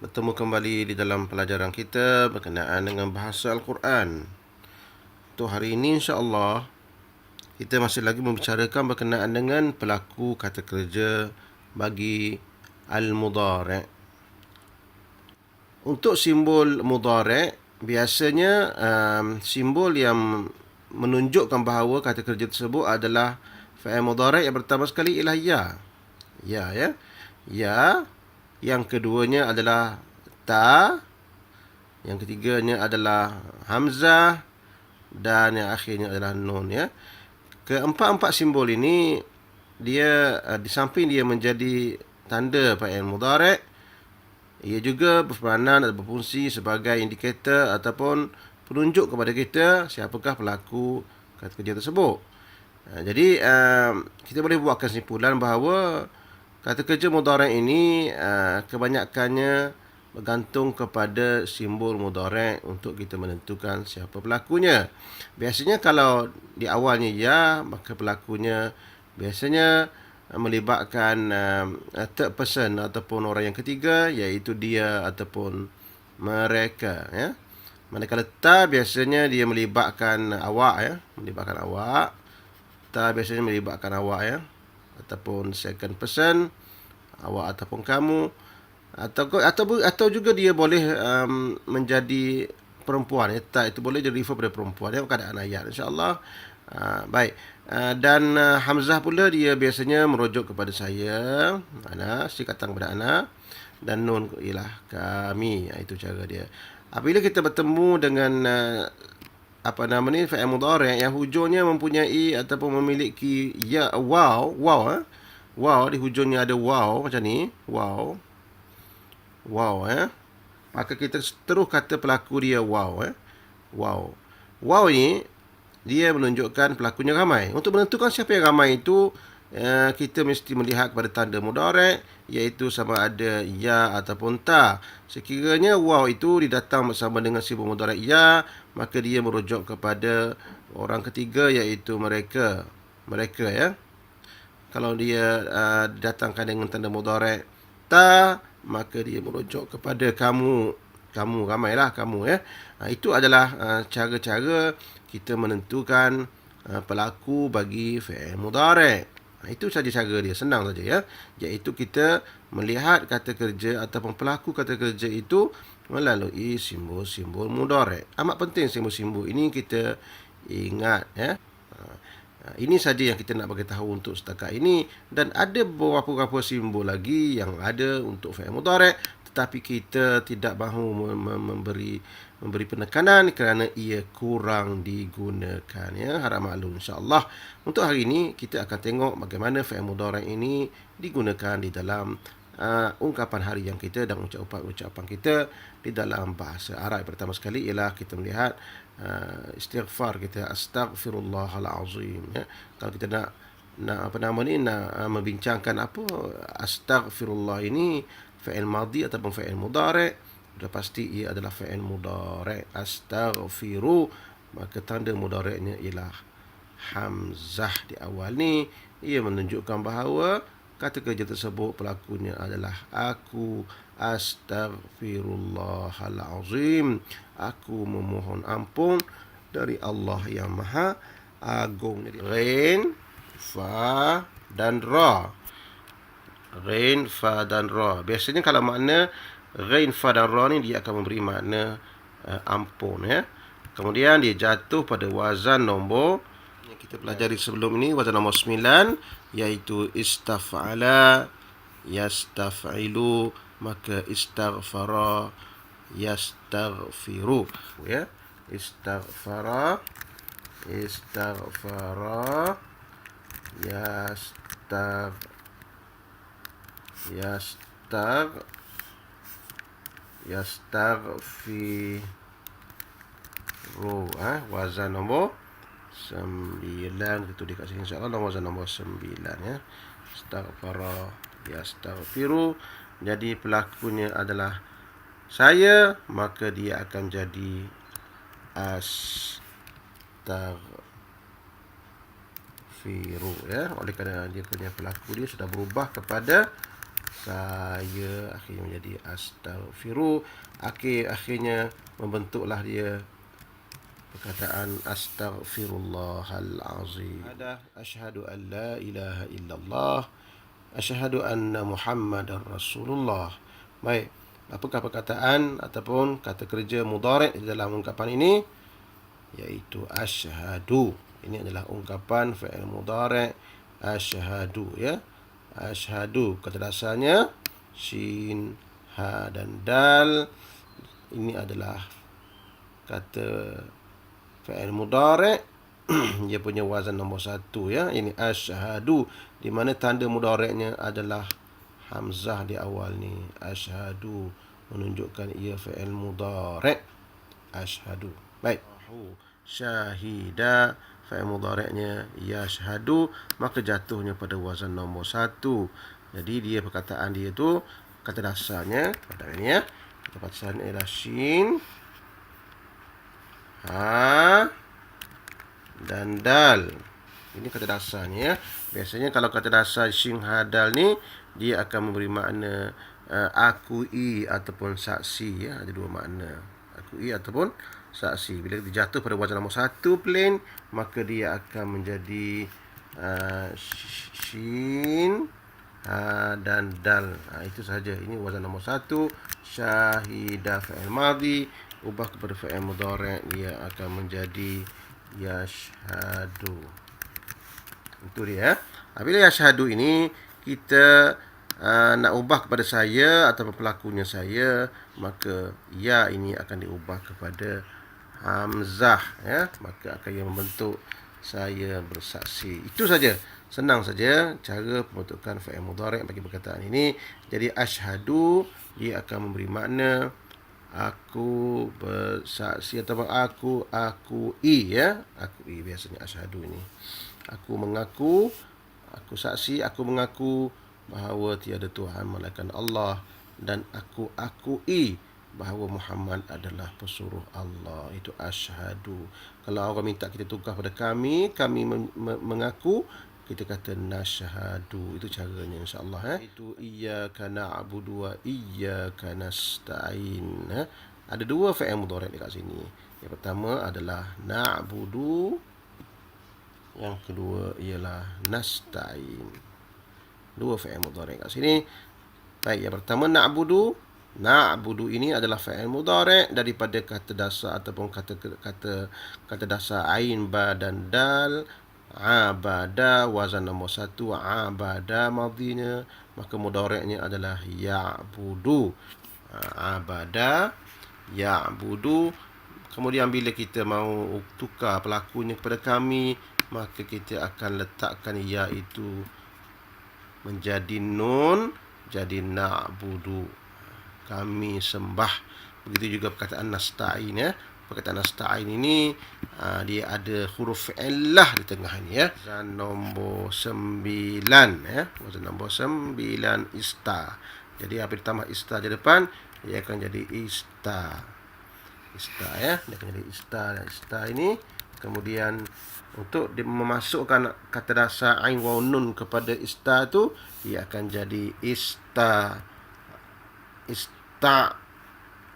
bertemu kembali di dalam pelajaran kita berkenaan dengan bahasa Al-Quran. Untuk hari ini insya-Allah kita masih lagi membicarakan berkenaan dengan pelaku kata kerja bagi al-mudhari'. Untuk simbol mudhari' biasanya simbol yang menunjukkan bahawa kata kerja tersebut adalah fa'il mudhari' yang pertama sekali ialah ya. Ya. Yang keduanya adalah ta. Yang ketiganya adalah hamzah. Dan yang akhirnya adalah nun, ya. Keempat-empat simbol ini dia di samping dia menjadi tanda fa'il mudhari', ia juga berperanan atau berfungsi sebagai indikator ataupun penunjuk kepada kita siapakah pelaku kata kerja tersebut. Jadi kita boleh buat kesimpulan bahawa kata kerja mudhari' ini kebanyakannya bergantung kepada simbol mudhari' untuk kita menentukan siapa pelakunya. Biasanya kalau di awalnya ya, maka pelakunya biasanya melibatkan third person ataupun orang yang ketiga, iaitu dia ataupun mereka, ya. Manakala ta biasanya dia melibatkan awak, ya, ta biasanya melibatkan awak, ya, ataupun second person, awak ataupun kamu, atau juga dia boleh menjadi perempuan, ya. Ta itu boleh jadi refer pada perempuan, ya, keadaan ayat insya-Allah. Baik. Dan hamzah pula dia biasanya merujuk kepada saya, ana, sikatan kepada ana, dan nun ialah kami. Itu cara dia. Apabila kita bertemu dengan fa'il mudhari' yang hujungnya mempunyai ataupun memiliki ya, waw, di hujungnya ada waw macam ni, waw, maka kita terus kata pelaku dia waw, waw ni dia menunjukkan pelakunya ramai. Untuk menentukan siapa yang ramai itu, kita mesti melihat kepada tanda mudhari', iaitu sama ada ya ataupun ta. Sekiranya waw itu didatang bersama dengan simbol mudhari' ya, maka dia merujuk kepada orang ketiga, iaitu mereka, ya. Kalau dia didatangkan dengan tanda mudhari' ta, maka dia merujuk kepada kamu, ramailah kamu, ya. Itu adalah cara-cara kita menentukan pelaku bagi fi'il mudhari'. Itu saja cara dia, senang saja, ya. Iaitu kita melihat kata kerja ataupun pelaku kata kerja itu melalui simbol-simbol mudhari'. Amat penting simbol-simbol ini kita ingat, ya. Ini saja yang kita nak bagi tahu untuk setakat ini, dan ada beberapa simbol lagi yang ada untuk fi'il mudhari', tetapi kita tidak mahu memberi penekanan kerana ia kurang digunakan, ya. Harap maklum insya-Allah. Untuk hari ini kita akan tengok bagaimana fi'il mudhari' ini digunakan di dalam ungkapan harian kita dan ucapan kita di dalam bahasa Arab. Pertama sekali ialah kita melihat istighfar kita, astaghfirullahal azim, ya. Kalau kita nak membincangkan apa astaghfirullah ini fi'il madhi ataupun fi'il mudhari', sudah pasti ia adalah fi'il mudhari'. Astaghfiru, maka tanda mudhari'nya ialah hamzah di awal ni. Ia menunjukkan bahawa kata kerja tersebut pelakunya adalah aku, astaghfirullahal azim, aku memohon ampun dari Allah yang Maha Agung. Ghain, fa dan ra. Ghain, fa dan ra. Biasanya kalau makna ghain, fa dan ra ni dia akan memberi makna ampun, ya. Kemudian dia jatuh pada wazan nombor yang kita pelajari sebelum ini, wazan nombor 9, iaitu istaf'ala, yastaf'ilu, maka istaghfara, yastaghfiru, ya. Istaghfara, yastaghfiru, wazan nombor 9 itu dekat sini insya-Allah, wazan nombor 9, ya. Istaghfara, yastaghfiru. Jadi pelakunya adalah saya, maka dia akan jadi astaghfiru, ya. Oleh kerana dia punya pelaku dia sudah berubah kepada kaya, akhirnya menjadi astaghfiru, akhirnya membentuklah dia perkataan astaghfirullahal azim. Asyhadu an la ilaha illallah, asyhadu anna muhammadar rasulullah. Baik, apakah perkataan ataupun kata kerja mudhari' di dalam ungkapan ini? Iaitu asyhadu. Ini adalah ungkapan fi'il mudhari' asyhadu, ya. Asyhadu, kata dasarnya shin, ha dan dal. Ini adalah kata fi'il mudhari'. Dia punya wazan nombor 1, ya. Ini asyhadu, di mana tanda mudhari'nya adalah hamzah di awal ni. Asyhadu menunjukkan ia fi'il mudhari'. Asyhadu. Baik. Syahida, fi'il mudhari'nya yashhadu, maka jatuhnya pada wazan nombor 1. Jadi dia perkataan dia tu kata dasarnya pada ini, ya. Kata dasarnya ialah shin, ha dan dal. Ini kata dasarnya, ya. Biasanya kalau kata dasar shin, ha, dal ni dia akan memberi makna akui ataupun saksi, ya. Ada dua makna, akui ataupun saksi. Bila dia jatuh pada wazan nombor 1 plain, maka dia akan menjadi shin, ha dan dal. Itu sahaja. Ini wazan nombor 1. Syahida fi'il madhi, ubah kepada fi'il mudhari', dia akan menjadi yashhadu. Itu dia. Bila yashhadu ini kita nak ubah kepada saya ataupun pelakunya saya, maka ya ini akan diubah kepada hamzah, ya. Maka akan ia membentuk saya bersaksi. Itu saja. Senang saja cara pembentukan fi'il mudhari' bagi perkataan ini. Jadi asyhadu dia akan memberi makna aku bersaksi ataupun aku akui, ya. Akui biasanya asyhadu ini. Aku mengaku, aku saksi, aku mengaku bahawa tiada Tuhan melainkan Allah, dan aku akui bahawa Muhammad adalah pesuruh Allah. Itu asyhadu. Kalau orang minta kita tukar pada kami mengaku, kita kata nasyhadu. Itu caranya, insya-Allah, Itu iyyaka na'budu wa iyyaka nasta'in. Ada dua fi'il mudhari' dekat sini. Yang pertama adalah na'budu, yang kedua ialah nasta'in. Dua fi'il mudhari' kat sini. Baik, yang pertama na'budu. Na'budu ini adalah fi'il mudhari' daripada kata dasar ataupun kata dasar ain, ba dan dal. Abada, wazan nombor 1, abada madhinya, maka mudhari'nya adalah ya'budu. Abada, ya'budu. Kemudian bila kita mau tukar pelakunya kepada kami, maka kita akan letakkan ya itu menjadi nun, jadi na'budu, kami sembah. Begitu juga perkataan nasta'in, ya. Perkataan nasta'in ini dia ada huruf illah di tengah ini, ya. Wazan nombor 9, ya. Wazan nombor 9 ista. Jadi apabila ditambah ista di depan, dia akan jadi ista. Ista, ya. Dia akan jadi ista, dan ista ini kemudian untuk memasukkan kata dasar ain waw nun kepada ista tu, dia akan jadi ista.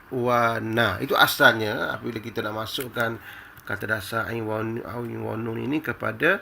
Wana. Itu asalnya. Apabila kita nak masukkan kata dasar ain waw nun ini kepada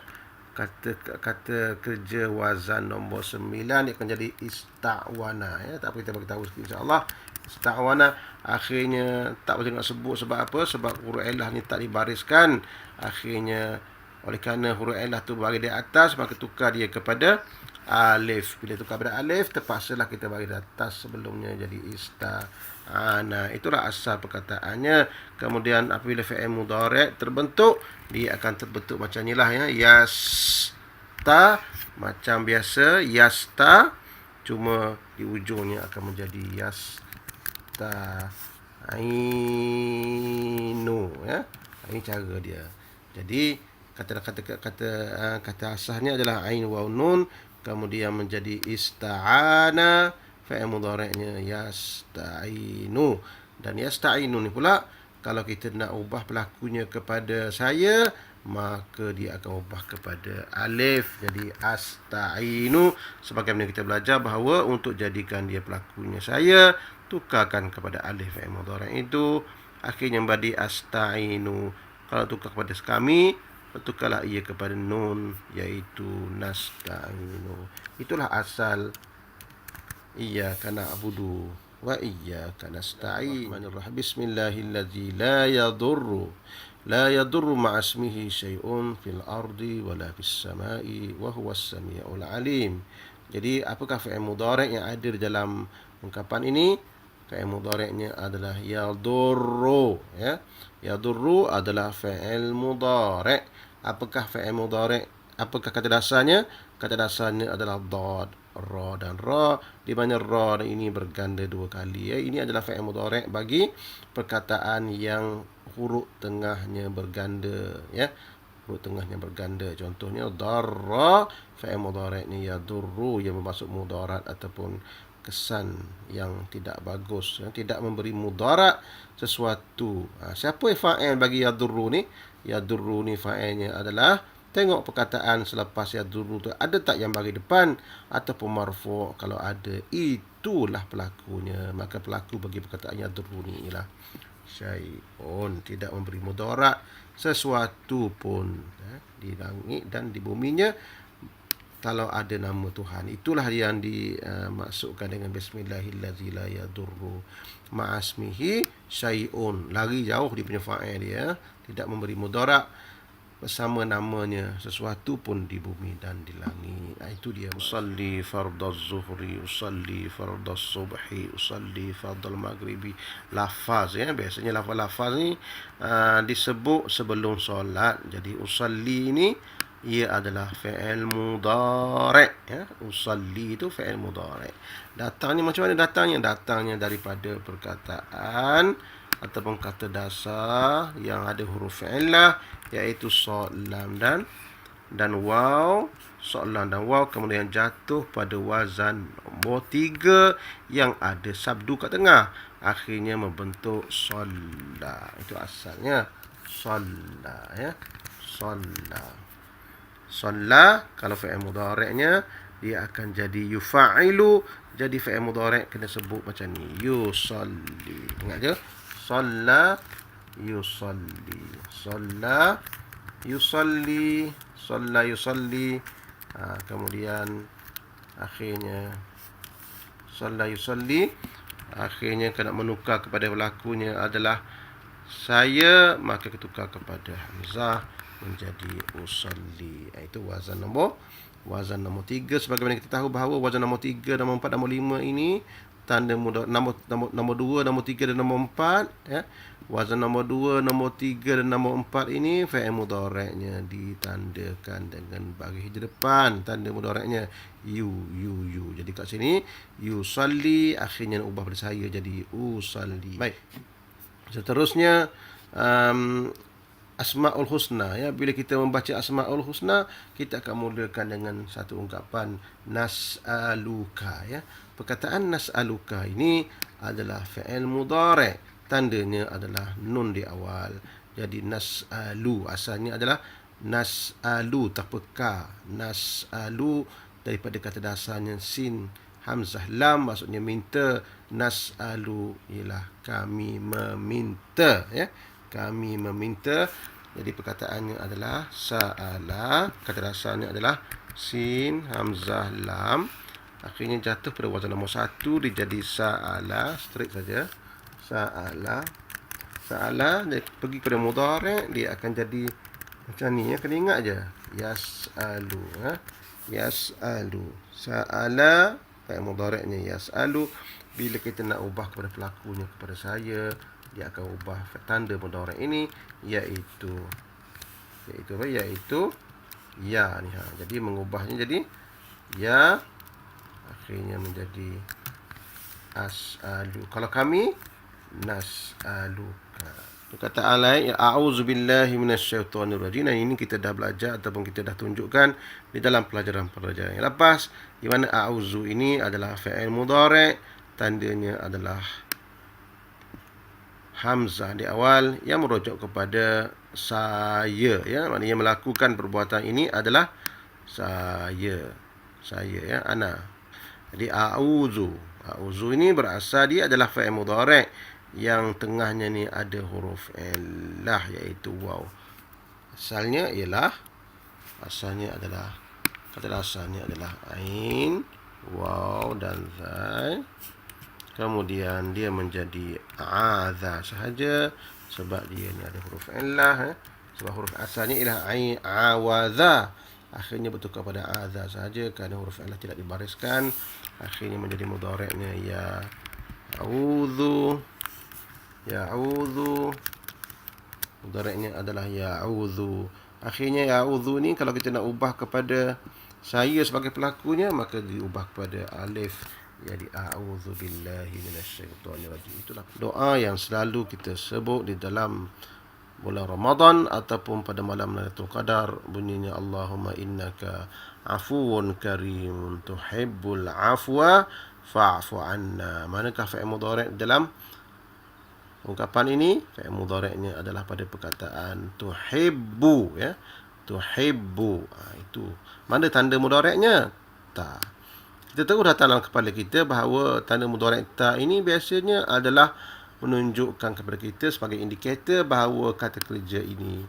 kata kerja wazan nombor 9, dia akan jadi istawana, ya. Tak apa, kita bagi tahu sikit, insya-Allah. Istawana akhirnya tak boleh nak sebut. Sebab apa? Sebab huruf illah ni tak dibariskan. Akhirnya oleh kerana huruf illah tu bagi di atas, maka tukar dia kepada alif. Bila tukar pada alif, terpaksalah kita bagi di atas sebelumnya, jadi ista'ana. Itulah asal perkataannya. Kemudian apabila fi'il mudhari' terbentuk, dia akan terbentuk macam inilah, ya. Yasta, macam biasa yasta, cuma di ujungnya akan menjadi yasta'inu, ya. Ini cara dia. Jadi kata asalnya adalah ain waw nun, kemudian menjadi ista'ana, fi'il mudhari'nya yasta'inu. Dan yasta'inu ni pula Kalau kita nak ubah pelakunya kepada saya, maka dia akan ubah kepada alif. Jadi asta'inu, sebagaimana kita belajar bahawa untuk jadikan dia pelakunya saya, tukarkan kepada alif fi'il mudhari' itu, akhirnya menjadi asta'inu. Kalau tukar kepada kami, tukarlah ia kepada nun, iaitu nasta'inu. Itulah asal iyyaka na'budu wa iyyaka nasta'in. Bismillahilladzi la yadurru ma'asmihi syai'un fil ardi wala fis sama'i wa huwas sami'ul alim. Jadi apakah fi'il mudhari' yang ada di dalam ungkapan ini? Fi'il mudhari'nya adalah yadurru, ya. Yadurru adalah fi'il mudhari'. Apakah fi'il mudhari'? Apakah kata dasarnya? Kata dasarnya adalah dad, ra dan ra, di mana ra ini berganda 2 kali, ya. Ini adalah fi'il mudhari' bagi perkataan yang huruf tengahnya berganda, ya. Huruf tengahnya berganda. Contohnya darra, fi'il mudhari'nya yadurru, yang bermaksud mudarat ataupun kesan yang tidak bagus, yang tidak memberi mudarat sesuatu. Siapa fa'il bagi yadurru ni? Yadurru ni fa'ilnya adalah, tengok perkataan selepas yadurru tu ada tak yang bagi depan ataupun marfu'. Kalau ada, itulah pelakunya. Maka pelaku bagi perkataan yadurru ni ialah syai'un, tidak memberi mudarat sesuatu pun, di langit dan di buminya. Kalau ada nama Tuhan, itulah yang dimaksudkan dengan bismillahilladzi la yadurru ma'asmihi syai'un. Lari jauh dia punya fa'il dia, tidak memberi mudarat bersama namanya sesuatu pun di bumi dan di langit. Itu dia. Usalli fardaz zuhri, usalli fardaz subhi, usalli fardal maghribi. Lafaz, ya, biasanya lafaz ni disebut sebelum solat. Jadi usalli ni ia adalah fi'il mudhari', ya. Usalli itu fi'il mudhari'. Datangnya macam mana datangnya? Datangnya daripada perkataan ataupun kata dasar yang ada huruf fi'illah, iaitu sad, lam dan waw. Sad, lam dan waw kemudian jatuh pada wazan nombor 3 yang ada sabdu kat tengah, akhirnya membentuk shalla. Itu asalnya shalla, ya. Shalla kalau fi'il mudhari'nya dia akan jadi yufa'ilu. Jadi fi'il mudhari' kena sebut macam ni, yusalli. Ingat je, shalla yusalli, shalla yusalli, shalla yusalli. Kemudian akhirnya shalla yusalli, akhirnya kena menukar kepada pelakunya adalah saya, maka ketukar kepada hamzah menjadi usalli. Itu wazan nombor 3. Sebagaimana kita tahu bahawa wazan nombor 3, nombor 4, nombor 5 ini tanda mudhari'. Nombor 2, nombor 3 dan nombor 4, ya. Wazan nombor 2, nombor 3 dan nombor 4 ini fi'il mudhari'nya ditandakan dengan baris di depan. Tanda mudhari'nya yu. Jadi kat sini yusalli, akhirnya nak ubah pada saya jadi usalli. Baik. Seterusnya Asma'ul Husna, ya. Bila kita membaca Asma'ul Husna, kita akan mulakan dengan satu ungkapan nas'aluka, ya. Perkataan nas'aluka ini adalah fi'il mudhari', tandanya adalah nun di awal. Jadi nas'alu asalnya adalah nas'alu tanpa ka. Nas'alu daripada kata dasarnya sin hamzah lam, maksudnya minta. Nas'alu ialah kami meminta, ya. Kami meminta. Jadi perkataannya adalah sa'ala. Kata dasarnya adalah sin hamzah lam, akhirnya jatuh pada wazan nombor 1, dia jadi sa'ala, straight saja. Sa'ala dia pergi kepada mudhari', dia akan jadi macam ni, ya. Kena ingat je, yas'alu, ya. Yas'alu, sa'ala fi'il mudhari'nya yas'alu. Bila kita nak ubah kepada pelakunya kepada saya, dia akan ubah tanda mudhari' ini, iaitu ya ni, Jadi mengubahnya jadi ya, akhirnya menjadi as'alu. Kalau kami nas'aluka. Perkataan lain, a'udzubillahi minasyaitonirrajim. Ini kita dah belajar ataupun kita dah tunjukkan di dalam pelajaran yang lepas, di mana a'udzu ini adalah fi'il mudhari', tandanya adalah hamzah di awal yang merujuk kepada saya, ya, maknanya melakukan perbuatan ini adalah saya, ya, ana. Jadi a'udzu ini berasal dia adalah fa'il mudhari' yang tengahnya ni ada huruf illah, iaitu waw. Asalnya adalah kata asalnya adalah ain, waw dan zal. Kemudian dia menjadi aza sahaja sebab dia ni ada huruf illah, sebab huruf asalnya ialah ain awaza, akhirnya bertukar pada aza sahaja kerana huruf illah tidak dibariskan, akhirnya menjadi mudhari'nya ya'udzu. Mudhari'nya adalah ya'udzu. Akhirnya ya'udzu ni kalau kita nak ubah kepada saya sebagai pelakunya, maka diubah kepada alif, jadi a'udzu billahi minasyaitonir rajim. Itulah doa yang selalu kita sebut di dalam bulan Ramadan ataupun pada malam Lailatul Qadar, bunyinya Allahumma innaka afuwun karimun tuhibbul afwa fa'fu anna. Manakah fa'il mudhari' dalam ungkapan ini? Fa'il mudhari'nya adalah pada perkataan tuhibbu, ya. Tuhibbu. Itu. Mana tanda mudhari'nya? Ta. Kita tahu datang dalam kepala kita bahawa tanda mudhari' ta ini biasanya adalah menunjukkan kepada kita sebagai indikator bahawa kata kerja ini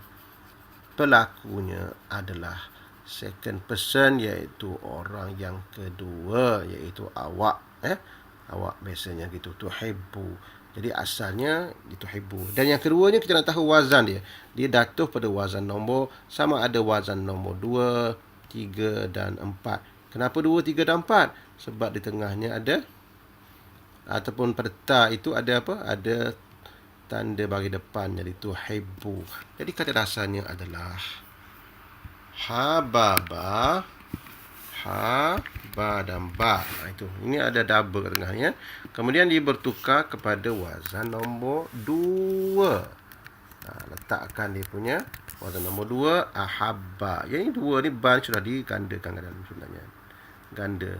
pelakunya adalah second person, iaitu orang yang kedua, iaitu awak. Awak biasanya gitu, tuhibbu. Jadi asalnya tuhibbu. Dan yang keduanya kita nak tahu wazan dia. Dia datuh pada wazan nombor, sama ada wazan nombor 2, 3 dan 4. Kenapa 2, 3 dan 4? Sebab di tengahnya ada, ataupun pada ta itu ada apa? Ada tanda bagi depan, jadi tuhibbu. Jadi kata dasarnya adalah hababa, ha, ba dan ba. Itu. Ini ada double kat tengahnya. Kemudian dia bertukar kepada wazan nombor 2. Letakkan dia punya wazan nombor 2, ahabba. Yang ini 2 ni ban sudah digandakan dalam sebenarnya. Ganda.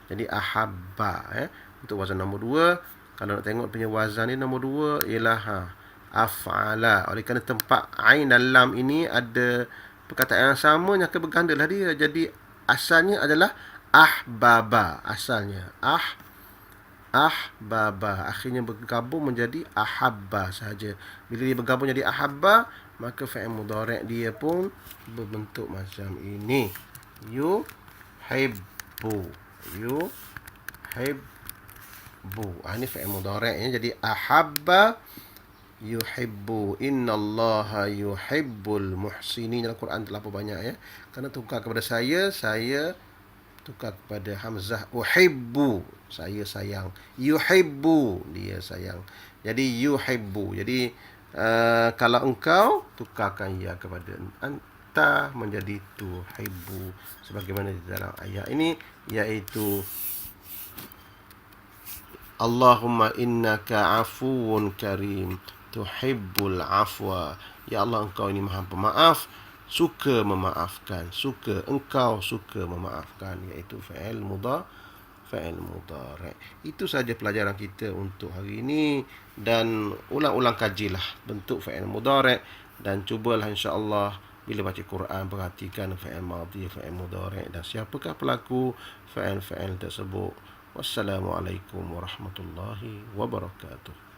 Jadi ahabba, untuk wazan nombor 2. Kalau nak tengok punya wazan ni nombor 2 ialah af'ala. Oleh kerana tempat ain dan lam ini ada perkataan yang sama, maka bergandalah dia. Jadi asalnya adalah ahbaba. Asalnya ahbaba. Akhirnya bergabung menjadi ahabba sahaja. Bila dia bergabung jadi ahabba, maka fa'il mudhari' dia pun berbentuk macam ini. Yuhibbu. Ini fa'il mudhari', jadi ahabba yuhibbu. Innallaha yuhibbul muhsinin. Dalam Quran terlalu banyak, ya. Kerana tukar kepada saya tukar kepada hamzah. Uhibbu, saya sayang. Yuhibbu, dia sayang. Jadi yuhibbu. Jadi kalau engkau, tukarkan ya kepada anta menjadi tuhibbu, sebagaimana di dalam ayat ini, iaitu Allahumma innaka afuwun karim tuhibbul afwa. Ya Allah, engkau ini maha pemaaf, suka memaafkan. Engkau suka memaafkan, iaitu fa'il mudhari'. Itu saja pelajaran kita untuk hari ini, dan ulang-ulang kajilah bentuk fa'il mudhari', dan cubalah insya-Allah bila baca Quran perhatikan fa'il madhi, fa'il mudhari', dan siapakah pelaku fa'il tersebut. Wassalamualaikum warahmatullahi wabarakatuh.